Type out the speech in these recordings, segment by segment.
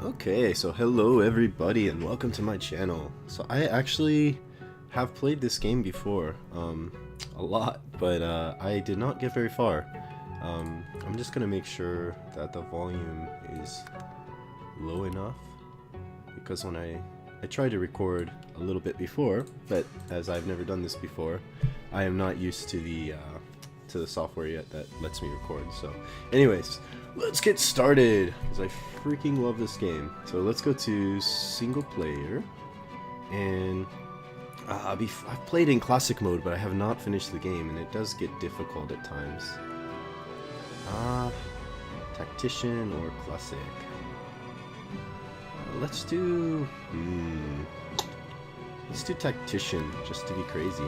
Okay, so hello everybody and welcome to my channel. So I actually have played this game before, a lot, but I did not get very far. I'm just gonna make sure that the volume is low enough because when I tried to record a little bit before, but as I've never done this before, I am not used to the software yet that lets me record. So anyways, let's get started because I freaking love this game. So let's go to single player, and I've played in classic mode, but I have not finished the game, and it does get difficult at times. Tactician or classic? Let's do tactician just to be crazy.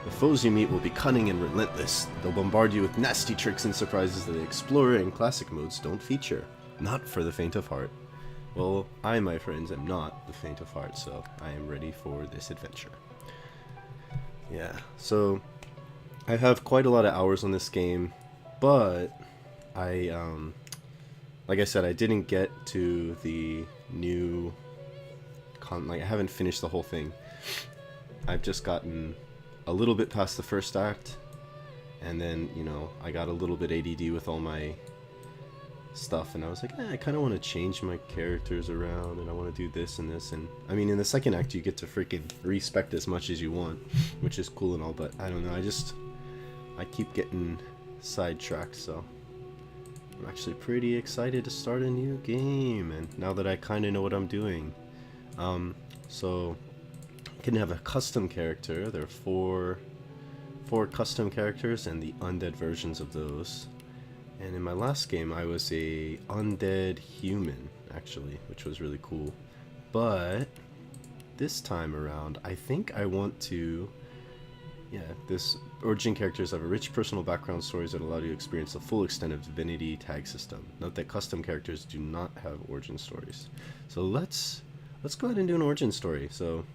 The foes you meet will be cunning and relentless. They'll bombard you with nasty tricks and surprises that the Explorer and Classic modes don't feature. Not for the faint of heart. Well, I, my friends, am not the faint of heart, so I am ready for this adventure. Yeah, so I have quite a lot of hours on this game, but like I said, I didn't get to the new I haven't finished the whole thing. I've just gotten a little bit past the first act, and then, you know, I got a little bit ADD with all my stuff, and I was like, I kind of want to change my characters around, and I want to do this and this, and I mean, in the second act you get to freaking respec as much as you want, which is cool and all, but I don't know, I keep getting sidetracked, so I'm actually pretty excited to start a new game, and now that I kind of know what I'm doing. So you can have a custom character. There are four custom characters and the undead versions of those. And in my last game I was a undead human, actually, which was really cool. But this time around I think I want to, this origin characters have a rich personal background stories that allow you to experience the full extent of Divinity tag system. Note that custom characters do not have origin stories. So let's go ahead and do an origin story. So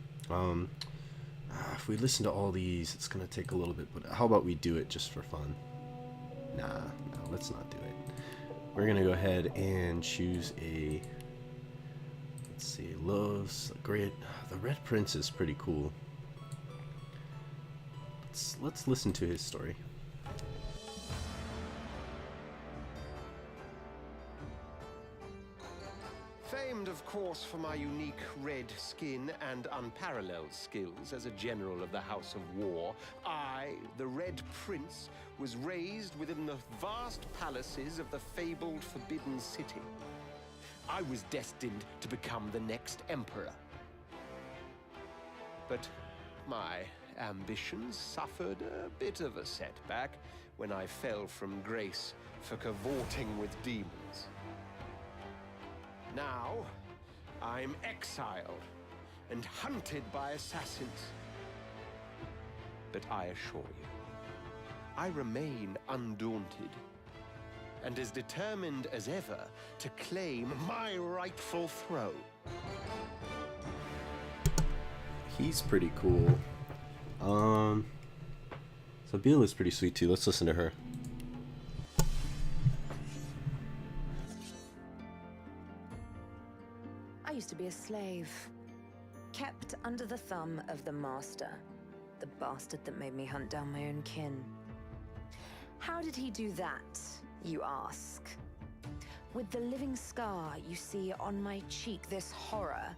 if we listen to all these, it's gonna take a little bit, but how about we do it just for fun? No, let's not do it. We're gonna go ahead and choose a, let's see, loves great. The Red Prince is pretty cool. Let's listen to his story. Famed, of course, for my unique red skin and unparalleled skills as a general of the House of War, I, the Red Prince, was raised within the vast palaces of the fabled Forbidden City. I was destined to become the next emperor. But my ambitions suffered a bit of a setback when I fell from grace for cavorting with demons. Now, I'm exiled and hunted by assassins. But I assure you, I remain undaunted and as determined as ever to claim my rightful throne. He's pretty cool. So Beela's pretty sweet too. Let's listen to her. I used to be a slave, kept under the thumb of the master, the bastard that made me hunt down my own kin. How did he do that, you ask? With the living scar you see on my cheek, this horror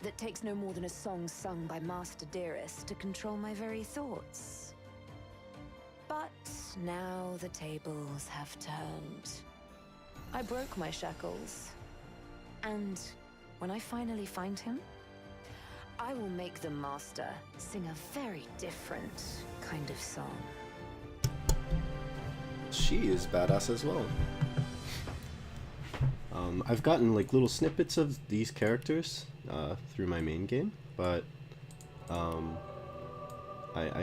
that takes no more than a song sung by Master Dearest to control my very thoughts. But now the tables have turned. I broke my shackles, and when I finally find him, I will make the master sing a very different kind of song. She is badass as well. I've gotten like little snippets of these characters through my main game, but I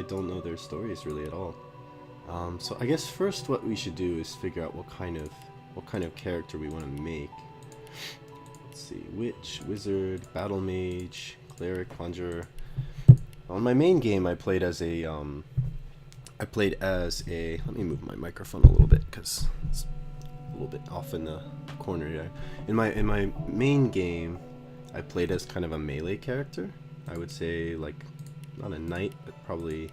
don't know their stories really at all. So I guess first what we should do is figure out what kind of character we want to make. Let's see, witch, wizard, battle mage, cleric, conjurer. On my main game, I played as a let me move my microphone a little bit because it's a little bit off in the corner here. In my main game, I played as kind of a melee character. I would say like not a knight, but probably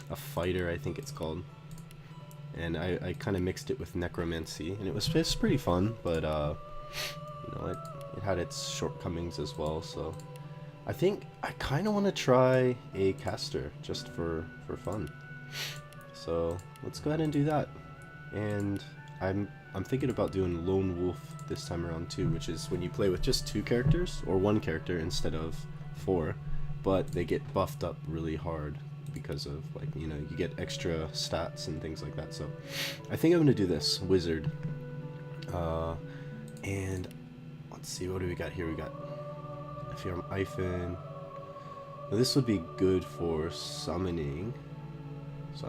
a fighter, I think it's called. And I kind of mixed it with necromancy, and it was just pretty fun. But you know, it had its shortcomings as well. So I think I kind of want to try a caster just for fun. So let's go ahead and do that. And I'm thinking about doing Lone Wolf this time around too, which is when you play with just 2 characters or 1 character instead of 4, but they get buffed up really hard because of, like, you know, you get extra stats and things like that. So I think I'm gonna do this wizard. And let's see, what do we got here? We got Ifirm. Now this would be good for summoning. So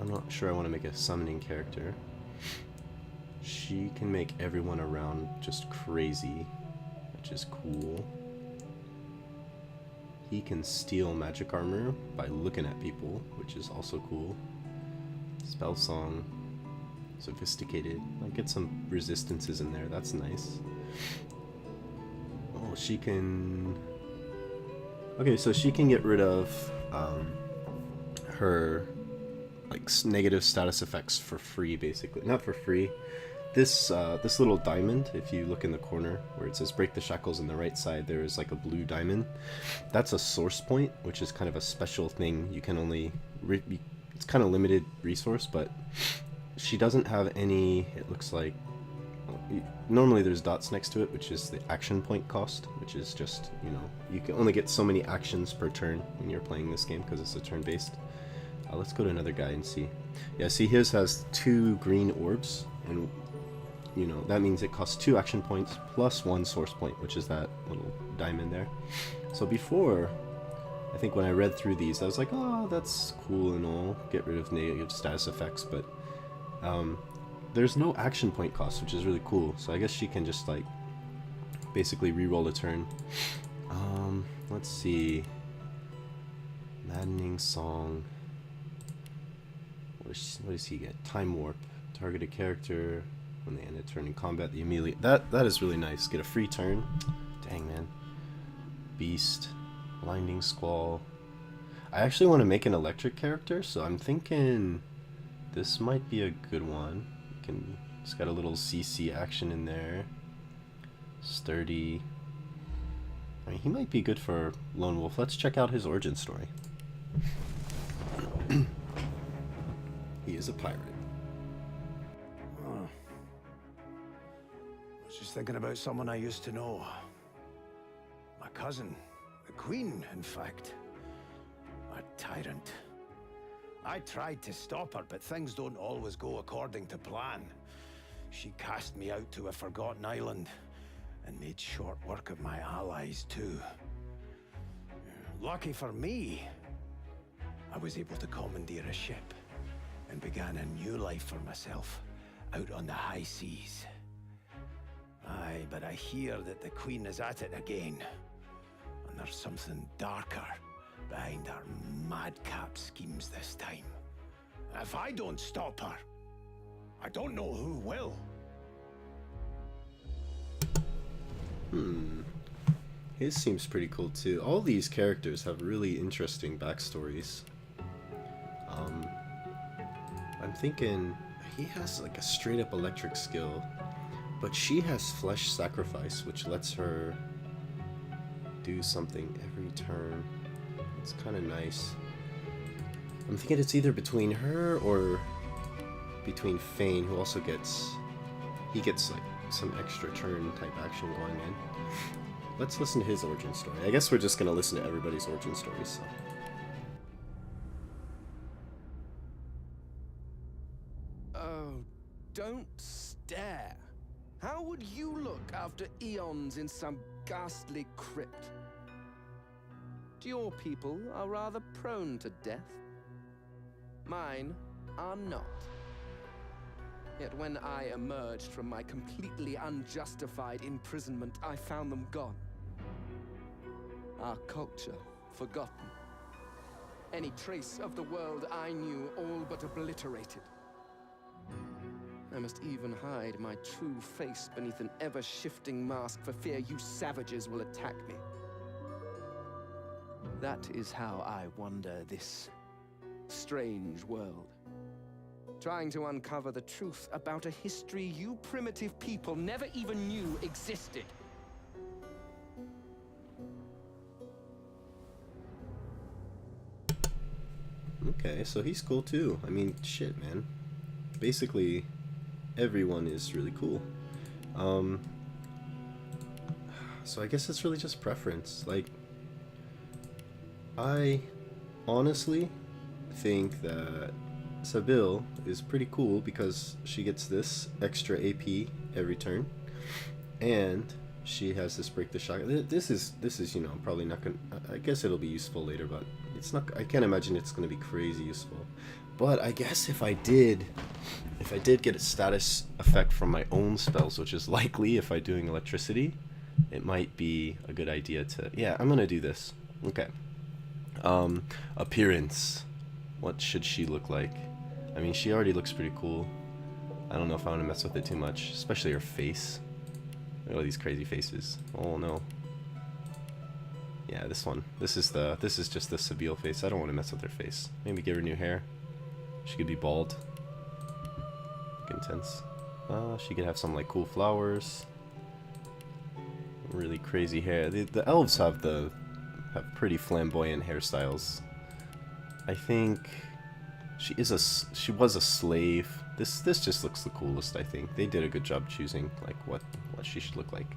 I'm not sure I want to make a summoning character. She can make everyone around just crazy, which is cool. He can steal magic armor by looking at people, which is also cool. Spell song, sophisticated. I'll get some resistances in there, that's nice. Oh, she can... Okay, so she can get rid of her like negative status effects for free, basically. Not for free. This little diamond, if you look in the corner where it says break the shackles on the right side, there is like a blue diamond. That's a source point, which is kind of a special thing. You can only it's kind of limited resource, but she doesn't have any, it looks like, normally there's dots next to it, which is the action point cost, which is just, you know, you can only get so many actions per turn when you're playing this game because it's a turn based. Let's go to another guy and see. Yeah, see, his has 2 green orbs, and you know that means it costs 2 action points plus 1 source point, which is that little diamond there. So before, I think when I read through these, I was like, oh, that's cool and all, get rid of negative status effects, but there's no action point cost, which is really cool. So I guess she can just like basically re-roll a turn. Let's see. Maddening Song. What does he get? Time Warp. Target a character when they end a turn in combat. The immediate that is really nice. Get a free turn. Dang, man. Beast. Blinding Squall. I actually want to make an electric character, so I'm thinking this might be a good one. It's got a little CC action in there. Sturdy. I mean, he might be good for Lone Wolf. Let's check out his origin story. He is a pirate. Oh. I was just thinking about someone I used to know. My cousin. The Queen, in fact. A tyrant. I tried to stop her, but things don't always go according to plan. She cast me out to a forgotten island, and made short work of my allies, too. Lucky for me, I was able to commandeer a ship, and began a new life for myself, out on the high seas. Aye, but I hear that the Queen is at it again, and there's something darker behind her madcap schemes this time. If I don't stop her, I don't know who will. His seems pretty cool too. All these characters have really interesting backstories. I'm thinking he has like a straight up electric skill, but she has flesh sacrifice, which lets her do something every turn. It's kind of nice. I'm thinking it's either between her or between Fane, who also gets like some extra turn type action going in. Let's listen to his origin story. I guess we're just gonna listen to everybody's origin stories. So. Oh, don't stare. How would you look after eons in some ghastly crypt? Your people are rather prone to death. Mine are not. Yet when I emerged from my completely unjustified imprisonment, I found them gone. Our culture forgotten. Any trace of the world I knew all but obliterated. I must even hide my true face beneath an ever-shifting mask for fear you savages will attack me. That is how I wander this strange world, trying to uncover the truth about a history you primitive people never even knew existed. Okay, so he's cool too. I mean, shit, man. Basically, everyone is really cool. So I guess it's really just preference. Like, I honestly think that Sabil is pretty cool because she gets this extra AP every turn, and she has this break the shock. This is you know, probably not gonna. I guess it'll be useful later, but it's not. I can't imagine it's gonna be crazy useful. But I guess if I did get a status effect from my own spells, which is likely if I'm doing electricity, it might be a good idea to. Yeah, I'm gonna do this. Okay. Appearance. What should she look like? I mean, she already looks pretty cool. I don't know if I want to mess with it too much, especially her face. Look at all these crazy faces. Oh no. Yeah, this one. This is just the Sabil face. I don't want to mess with her face. Maybe give her new hair. She could be bald. Look intense. She could have some like cool flowers. Really crazy hair. The elves have pretty flamboyant hairstyles. I think she was a slave. This just looks the coolest, I think. They did a good job choosing like what she should look like.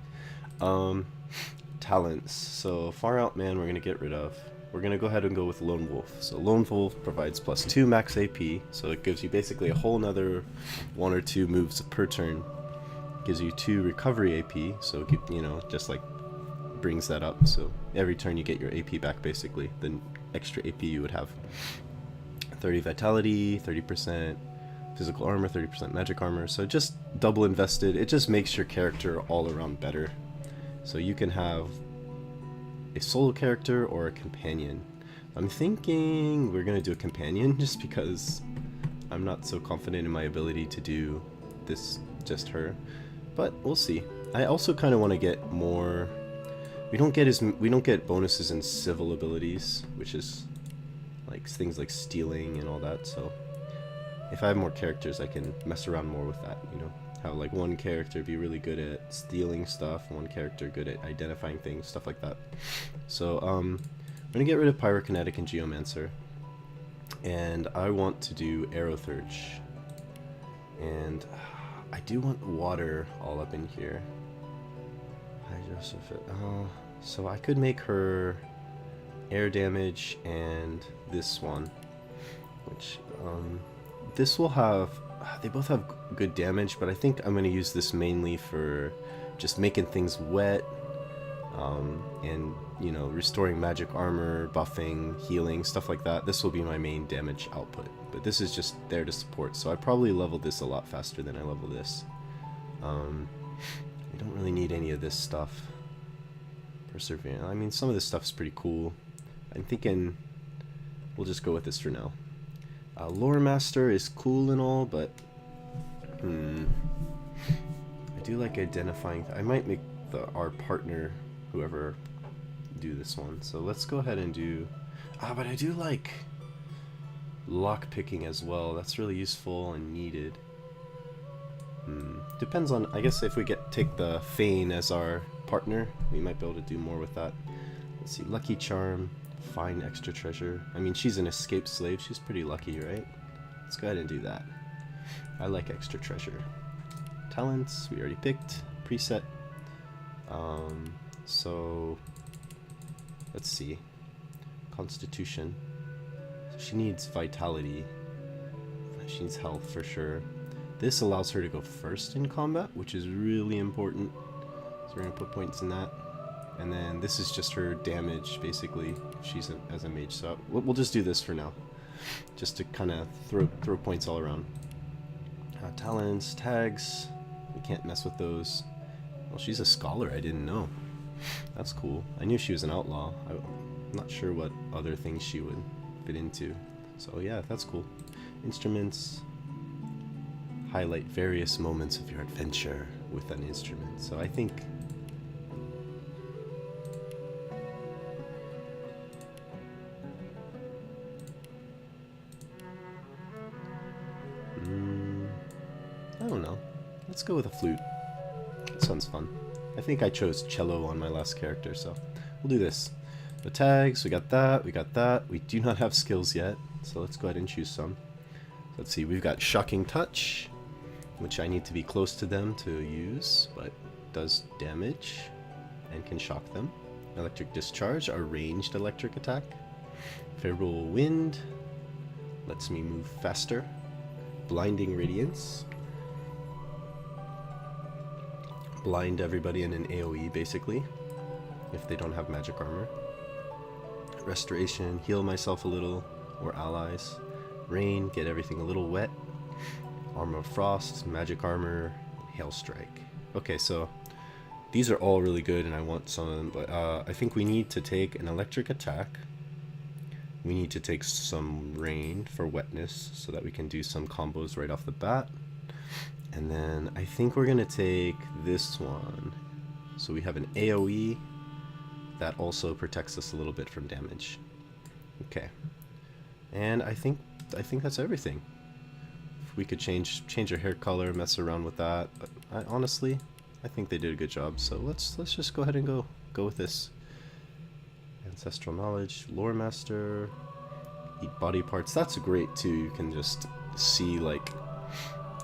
Talents. So Far Out Man we're gonna get rid of. We're gonna go ahead and go with Lone Wolf. So Lone Wolf provides +2 max AP, so it gives you basically a whole nother 1 or 2 moves per turn. Gives you 2 recovery AP, so you know, just like brings that up. So every turn you get your AP back basically, the extra AP you would have. 30 vitality, 30% physical armor, 30% magic armor. So just double invested. It just makes your character all around better. So you can have a solo character or a companion. I'm thinking we're gonna do a companion just because I'm not so confident in my ability to do this just her, but we'll see. I also kind of want to get more. We don't get bonuses in civil abilities, which is like things like stealing and all that. So if I have more characters, I can mess around more with that. You know, have like one character be really good at stealing stuff, one character good at identifying things, stuff like that. So I'm gonna get rid of Pyrokinetic and Geomancer, and I want to do Aerothurge, and I do want water all up in here. So I could make her air damage and this one, which this will have. They both have good damage, but I think I'm going to use this mainly for just making things wet, and you know, restoring magic armor, buffing, healing, stuff like that. This will be my main damage output, but this is just there to support. So I probably level this a lot faster than I level this. I don't really need any of this stuff. Perseverance. I mean, some of this stuff's pretty cool. I'm thinking we'll just go with this for now. Lore Master is cool and all, but I do like identifying. I might make our partner, whoever, do this one. So let's go ahead and do. But I do like lock picking as well. That's really useful and needed. Depends on. I guess if we take the Feign as our partner, we might be able to do more with that. Let's see. Lucky Charm. Find extra treasure. I mean, she's an escaped slave. She's pretty lucky, right? Let's go ahead and do that. I like extra treasure. Talents, we already picked. Preset. So let's see. Constitution. So she needs vitality. She needs health for sure. This allows her to go first in combat, which is really important. So we're gonna put points in that. And then this is just her damage, basically. She's as a mage, so we'll just do this for now, just to kind of throw points all around. Talents, tags, we can't mess with those. Well, she's a scholar. I didn't know. That's cool. I knew she was an outlaw. I'm not sure what other things she would fit into. So yeah, that's cool. Instruments, highlight various moments of your adventure with an instrument. So I think I don't know. Let's go with a flute. That sounds fun. I think I chose cello on my last character, so we'll do this. The tags, we got that, we got that. We do not have skills yet, so let's go ahead and choose some. Let's see, we've got Shocking Touch, which I need to be close to them to use, but does damage and can shock them. Electric Discharge, a ranged electric attack. Favorable Wind lets me move faster. Blinding Radiance. Blind everybody in an AoE, basically, if they don't have magic armor. Restoration, heal myself a little, or allies. Rain, get everything a little wet. Armor of Frost, magic armor, hail strike. Okay, so these are all really good and I want some of them, but I think we need to take an electric attack. We need to take some rain for wetness so that we can do some combos right off the bat. And then I think we're gonna take this one. So we have an AoE that also protects us a little bit from damage. Okay. And I think that's everything. If we could change our hair color, mess around with that. But honestly, I think they did a good job. So let's just go ahead and go with this. Ancestral knowledge, lore master, eat body parts. That's great too. You can just see like.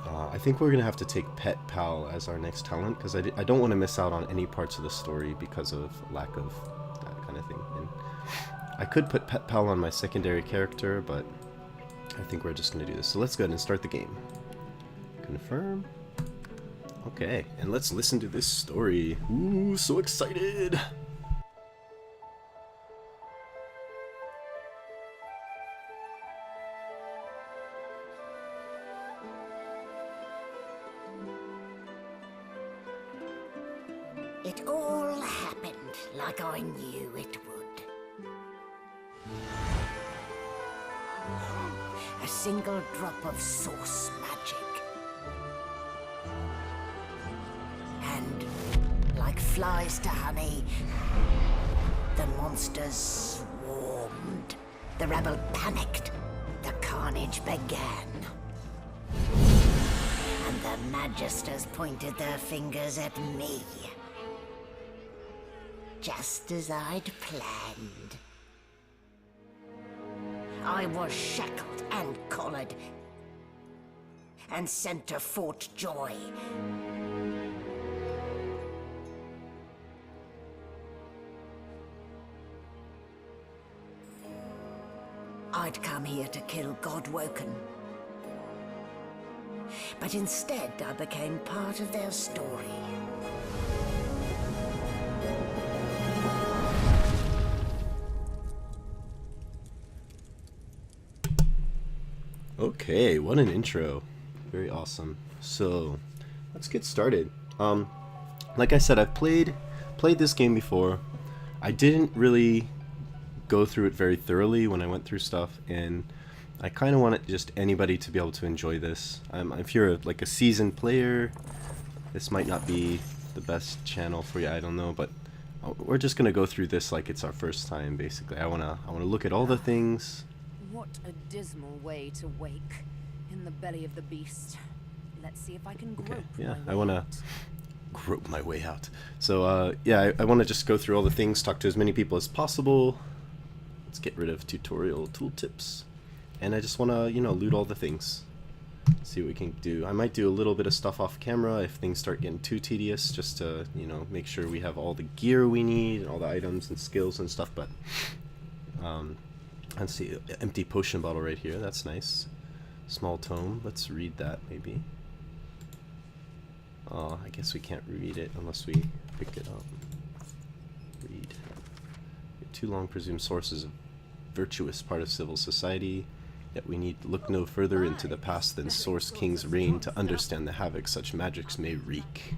I think we're gonna have to take Pet Pal as our next talent because I don't want to miss out on any parts of the story because of lack of that kind of thing. And I could put Pet Pal on my secondary character, but I think we're just gonna do this. So let's go ahead and start the game. Confirm. Okay, and let's listen to this story. Ooh, so excited! It all happened like I knew it would. A single drop of source magic. And, like flies to honey, the monsters swarmed. The rebel panicked. The carnage began. And the magisters pointed their fingers at me. Just as I'd planned. I was shackled and collared and sent to Fort Joy. I'd come here to kill Godwoken. But instead I became part of their story. Okay, what an intro. Very awesome. So, let's get started. Like I said, I've played this game before. I didn't really go through it very thoroughly when I went through stuff, and I kind of wanted just anybody to be able to enjoy this. If you're like a seasoned player, this might not be the best channel for you, I don't know, but we're just gonna go through this like it's our first time, basically. I wanna look at all the things. What a dismal way to wake in the belly of the beast. Let's see if I can grope Yeah, my I way want to out. grope my way out. So, yeah, I want to just go through all the things, talk to as many people as possible. Let's get rid of tutorial tooltips. And I just want to, loot all the things. See what we can do. I might do a little bit of stuff off camera if things start getting too tedious, just to, make sure we have all the gear we need, and all the items and skills and stuff, but, let's see, empty potion bottle right here, that's nice. Small tome, let's read that maybe. Oh, I guess we can't read it unless we pick it up. Read. Too long presumed sources of virtuous part of civil society, yet we need look no further into the past than Source King's reign to understand the havoc such magics may wreak.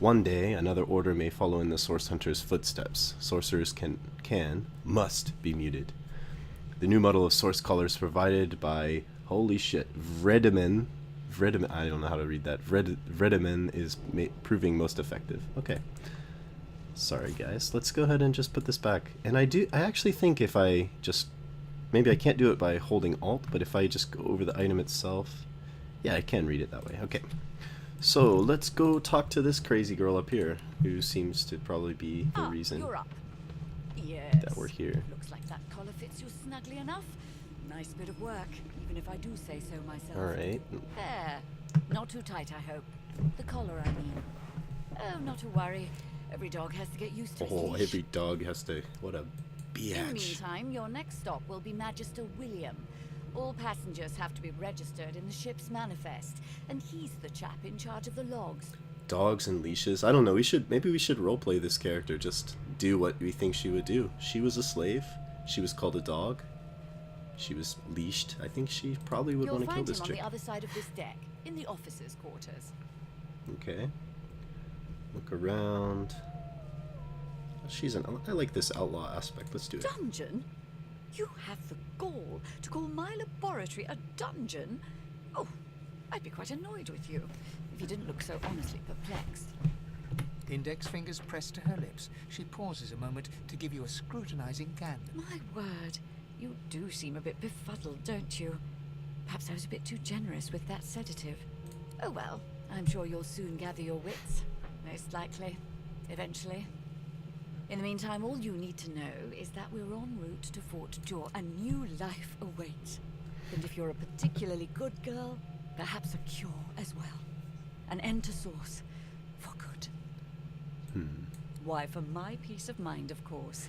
One day, another order may follow in the Source Hunter's footsteps. Sorcerers must be muted. The new model of source colors provided by, holy shit, Vredeman I don't know how to read that. Vredemen is proving most effective. Okay. Sorry guys, let's go ahead and just put this back. And I actually think if I just, maybe I can't do it by holding Alt, but if I just go over the item itself, yeah, I can read it that way. Okay. So let's go talk to this crazy girl up here, who seems to probably be the reason You're up. Yes. that we're here. Looks like that collar fits you snugly enough. Nice bit of work, even if I do say so myself. Alright. There. Not too tight, I hope. The collar, I mean. Oh, not to worry. Every dog has to get used to its leash. Every dog has to, what a In the biatch. meantime, your next stop will be Magister William. All passengers have to be registered in the ship's manifest, and he's the chap in charge of the logs. Dogs and leashes. I don't know, maybe we should roleplay this character, just do what we think she would do. She was a slave, she was called a dog, she was leashed. I think she probably would want to kill this You'll find chick. him on the other side of this deck, in the officers' quarters. Okay. Look around. I like this outlaw aspect. Let's do it. Dungeon? You have the gall to call my laboratory a dungeon? Oh, I'd be quite annoyed with you if you didn't look so honestly perplexed. Index fingers pressed to her lips, she pauses a moment to give you a scrutinizing gander. My word, you do seem a bit befuddled, don't you? Perhaps I was a bit too generous with that sedative. Oh well, I'm sure you'll soon gather your wits. Most likely. Eventually. In the meantime, all you need to know is that we're en route to Fort Jaw. A new life awaits. And if you're a particularly good girl, perhaps a cure as well. An end to Source. For good. Why, for my peace of mind, of course.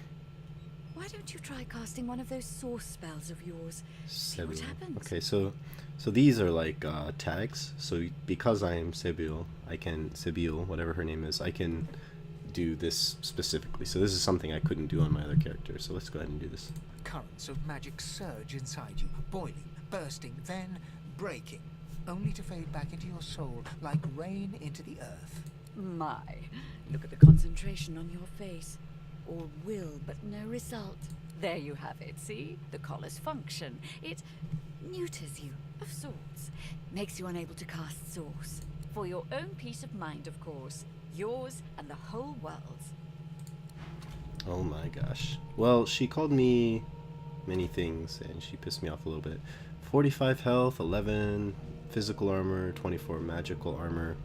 Why don't you try casting one of those Source spells of yours? See what happens. Okay, so these are like tags. So because I am Sebil, Sebil, whatever her name is, I can do this specifically. So this is something I couldn't do on my other character. So let's go ahead and do this. Currents of magic surge inside you, boiling, bursting, then breaking, only to fade back into your soul like rain into the earth. My, look at the concentration on your face. All will, but no result. There you have it, see? The collar's function. It neuters you, of sorts. Makes you unable to cast Source. For your own peace of mind, of course. Yours and the whole world's. Oh my gosh. Well, she called me many things, and she pissed me off a little bit. 45 health, 11 physical armor, 24 magical armor.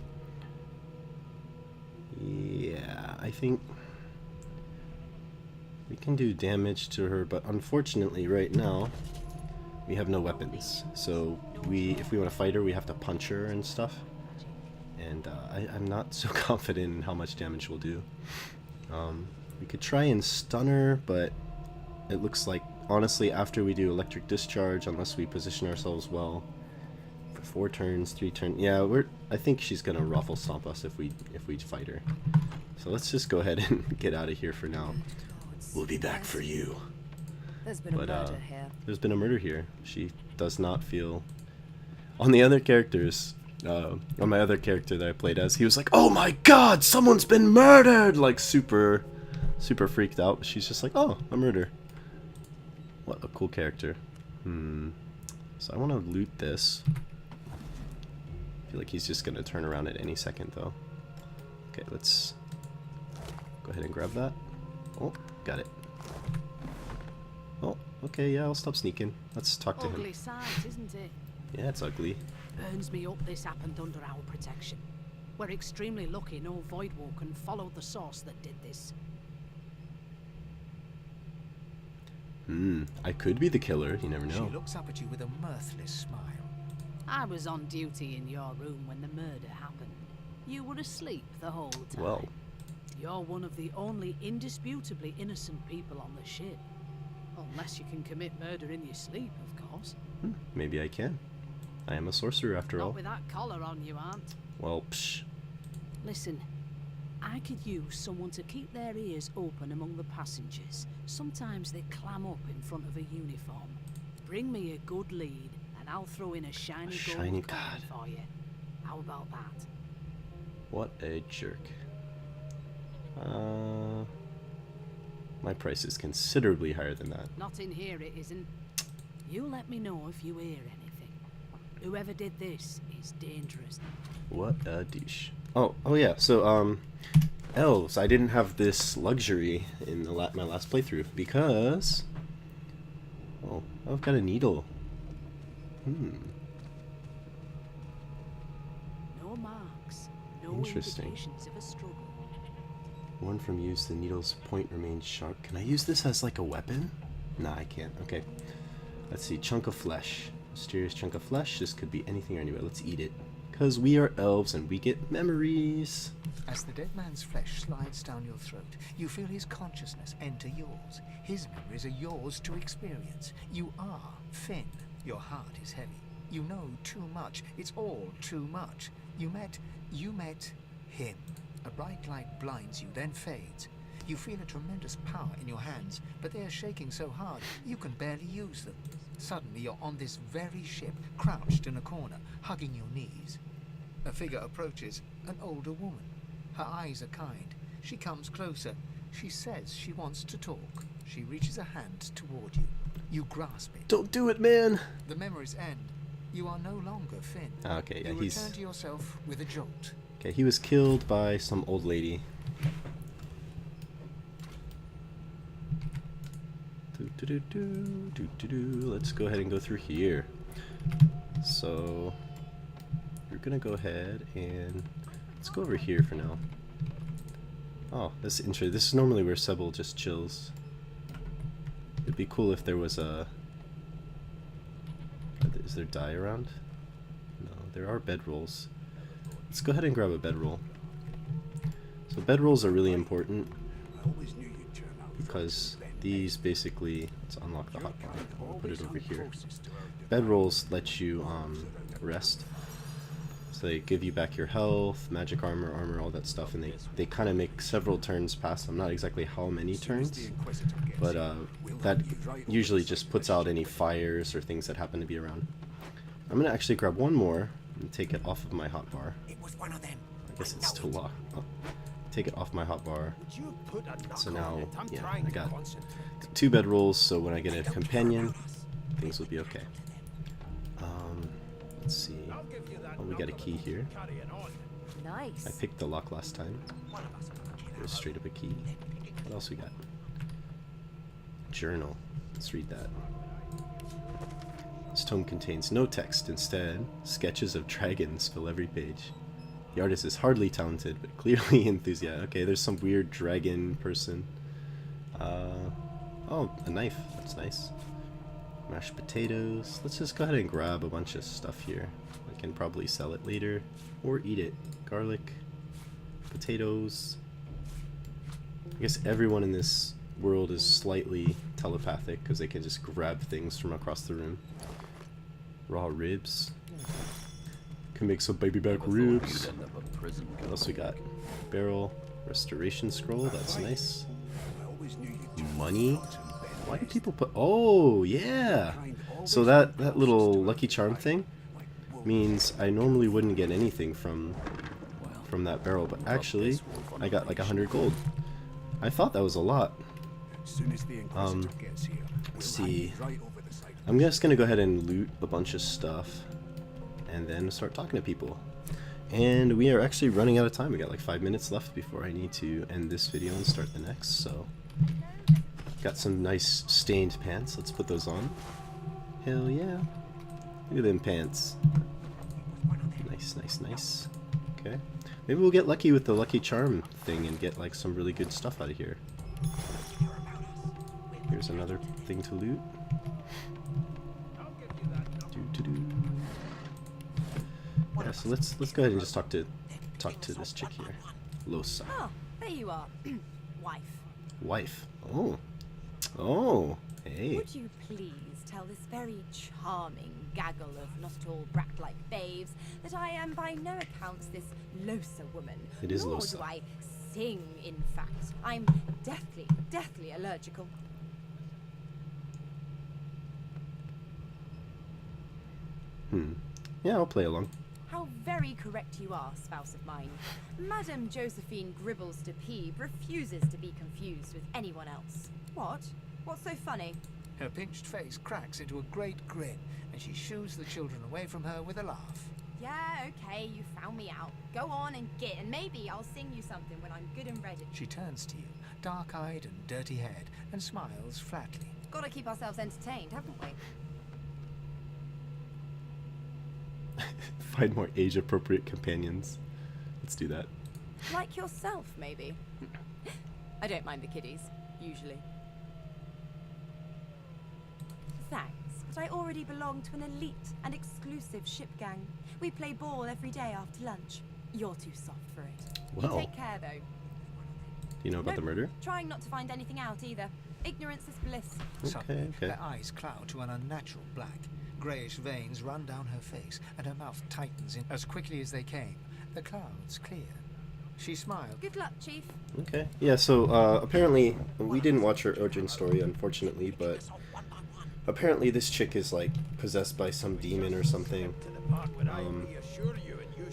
Yeah, I think we can do damage to her, but unfortunately right now we have no weapons. So if we want to fight her, we have to punch her and stuff. And I'm not so confident in how much damage we'll do. We could try and stun her, but it looks like, honestly, after we do electric discharge, unless we position ourselves well, for 4 turns, 3 turns, yeah, I think she's gonna ruffle stomp us if we fight her. So let's just go ahead and get out of here for now. We'll be back for you. There's been a murder here. There's been a murder here. She does not feel. On the other characters, on my other character that I played as, he was like, "Oh my God, someone's been murdered!" Like super freaked out. She's just like, "Oh, a murder." What a cool character. So I want to loot this. I feel like he's just gonna turn around at any second, though. Okay, let's go ahead and grab that. Oh, got it. Oh, okay, yeah, I'll stop sneaking. Let's talk to him. Ugly sight, isn't it? Yeah, it's ugly. Burns me up this happened under our protection. We're extremely lucky no Voidwalker followed the source that did this. I could be the killer, you never know. She looks up at you with a mirthless smile. I was on duty in your room when the murder happened. You were asleep the whole time. Well. You're one of the only indisputably innocent people on the ship. Unless you can commit murder in your sleep, of course. Maybe I can. I am a sorcerer after all. Not with that collar on you, Aunt. Well, psh. Listen, I could use someone to keep their ears open among the passengers. Sometimes they clam up in front of a uniform. Bring me a good lead, and I'll throw in a shiny gold coin for you. How about that? What a jerk. My price is considerably higher than that. Not in here, it isn't. You let me know if you hear anything. Whoever did this is dangerous. What a douche. Oh yeah. So elves. I didn't have this luxury in my last playthrough because I've got a needle. No marks, no Interesting. indications of a struggle. One from use, the needle's point remains sharp. Can I use this as like a weapon? Nah, I can't. Okay. Let's see. Chunk of flesh. Mysterious chunk of flesh. This could be anything or anywhere. Let's eat it. Because we are elves and we get memories. As the dead man's flesh slides down your throat, you feel his consciousness enter yours. His memories are yours to experience. You are Finn. Your heart is heavy. You know too much. It's all too much. You met him. A bright light blinds you, then fades. You feel a tremendous power in your hands, but they are shaking so hard you can barely use them. Suddenly you're on this very ship, crouched in a corner, hugging your knees. A figure approaches, an older woman. Her eyes are kind. She comes closer. She says she wants to talk. She reaches a hand toward you. You grasp it. Don't do it, man! The memories end. You are no longer Finn. Okay, yeah, you he's... return to yourself with a jolt. Okay, he was killed by some old lady. Let's go ahead and go through here. So we're gonna go ahead and let's go over here for now. Oh, this is interesting. This is normally where Sebel just chills. It'd be cool if there was a... Is there dye around? No, there are bedrolls. Let's go ahead and grab a bedroll. So bedrolls are really important because these basically, let's unlock the hotbar. I'll put it over here. Bedrolls let you rest. So they give you back your health, magic armor, all that stuff, and they kind of make several turns pass. I'm not exactly how many turns, but that usually just puts out any fires or things that happen to be around. I'm gonna actually grab one more and take it off of my hotbar. It was one of them. I guess it's still locked. Oh. Take it off my hotbar. So now, yeah, I got 2 bedrolls, so when I get a companion, things will be okay. Let's see. Oh, we got a key here. Nice. I picked the lock last time. It was straight up a key. What else we got? Journal. Let's read that. This tome contains no text. Instead, sketches of dragons fill every page. The artist is hardly talented, but clearly enthusiastic. Okay, there's some weird dragon person. Oh, a knife. That's nice. Mashed potatoes. Let's just go ahead and grab a bunch of stuff here. I can probably sell it later or eat it. Garlic, potatoes. I guess everyone in this world is slightly telepathic because they can just grab things from across the room. Raw ribs. Can make some baby back ribs. What else we got? Barrel, restoration scroll. That's nice. Money. Why do people put? Oh yeah. So that little lucky charm thing means I normally wouldn't get anything from that barrel, but actually I got like 100 gold. I thought that was a lot. Let's see. I'm just gonna go ahead and loot a bunch of stuff and then start talking to people. And we are actually running out of time. We got like 5 minutes left before I need to end this video and start the next. So got some nice stained pants. Let's put those on. Hell yeah. Look at them pants. Nice, nice, nice. Okay. Maybe we'll get lucky with the lucky charm thing and get like some really good stuff out of here. Here's another thing to loot. Yeah, so let's go ahead and just talk to this chick here. Losa. Oh, there you are. Wife. Wife. Oh. Oh. Hey. Would you please tell this very charming gaggle of not-at-all brat-like babes that I am by no accounts this Losa woman? It is Nor Losa. do I sing, in fact. I'm deathly allergical. Yeah, I'll play along. How very correct you are, spouse of mine. Madame Josephine Gribbles de Peeb refuses to be confused with anyone else. What? What's so funny? Her pinched face cracks into a great grin, and she shoos the children away from her with a laugh. Yeah, okay, you found me out. Go on and git, and maybe I'll sing you something when I'm good and ready. She turns to you, dark-eyed and dirty-haired, and smiles flatly. Gotta keep ourselves entertained, haven't we? Find more age-appropriate companions. Let's do that. Like yourself, maybe. I don't mind the kiddies, usually. Thanks, but I already belong to an elite and exclusive ship gang. We play ball every day after lunch. You're too soft for it. Well, Take care, though. do you know about the murder? Trying not to find anything out either. Ignorance is bliss. Suddenly, Okay. her eyes cloud to an unnatural black. Greyish veins run down her face, and her mouth tightens in as quickly as they came. The clouds clear. She smiled. Good luck, Chief. Okay. Yeah, so apparently we didn't watch her origin story, unfortunately, but apparently this chick is like possessed by some demon or something.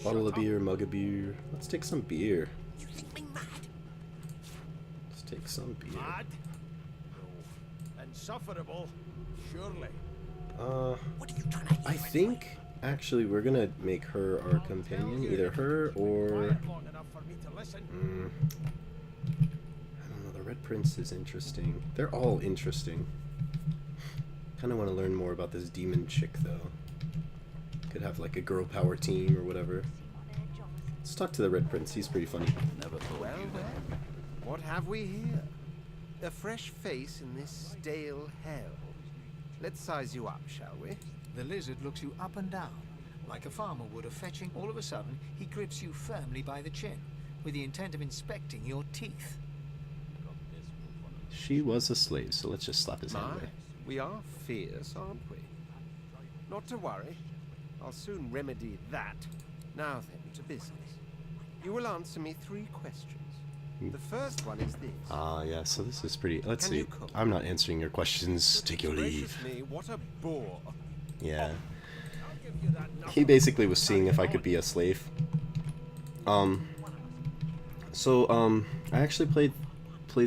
Bottle of beer, mug of beer. Let's take some beer. You think me mad? Let's take some beer. Mad? No. Insufferable? Surely. What are you trying to do? I think actually we're gonna make her our companion, either her or Long enough for me to listen. I don't know. The Red Prince is interesting. They're all interesting. Kind of want to learn more about this demon chick though. Could have like a girl power team or whatever. Let's talk to the Red Prince. He's pretty funny. Never thought. Well, well, what have we here? A fresh face in this stale hell. Let's size you up, shall we? The lizard looks you up and down, like a farmer would of fetching. All of a sudden, he grips you firmly by the chin, with the intent of inspecting your teeth. She was a slave, so let's just slap his hand My, away. we are fierce, aren't we? Not to worry. I'll soon remedy that. Now then, to business. You will answer me 3 questions. The first one is this. Ah, yeah, so this is pretty... Let's Can see. you cook? I'm not answering your questions. Take your leave. Gracious me, what a bore. Yeah. I'll give you that knuckle. He basically was seeing if I could be a slave. I actually played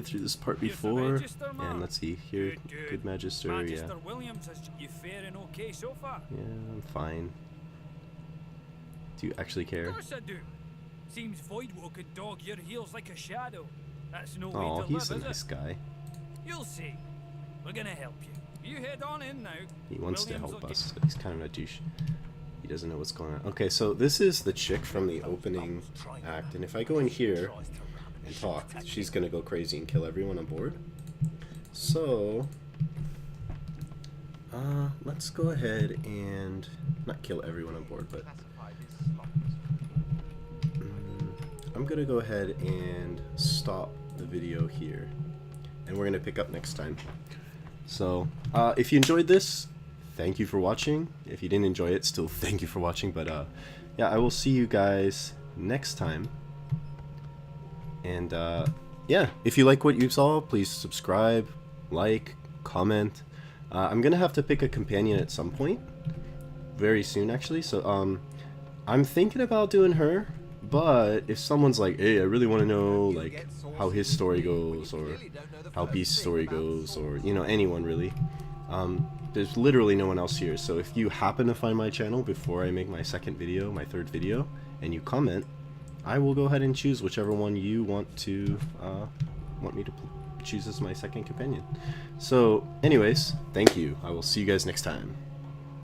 through this part before, and let's see here. Good Magister, yeah. Magister Williams, is you faring okay so far? Yeah, I'm fine. Do you actually care? Of course I do. Seems Voidwalk could dog your heels like a shadow. That's no Oh, way to he's a live, nice is it? guy. You'll see. We're gonna help you. You head on in now. He wants to Williams help will us. He's kind of a douche. He doesn't know what's going on. Okay, so this is the chick from the opening act, and if I go in here and talk, she's gonna go crazy and kill everyone on board. So, let's go ahead and not kill everyone on board, but I'm gonna go ahead and stop the video here, and we're gonna pick up next time. So, if you enjoyed this, thank you for watching. If you didn't enjoy it, still thank you for watching. But yeah, I will see you guys next time. And yeah, if you like what you saw, please subscribe, like, comment. I'm gonna have to pick a companion at some point, very soon actually. So I'm thinking about doing her. But if someone's like, hey, I really want to know like how his story goes, or how Beast's story goes, or you know, anyone really, there's literally no one else here. So if you happen to find my channel before I make my second video, my third video, and you comment, I will go ahead and choose whichever one you want me to choose as my second companion. So anyways, thank you. I will see you guys next time.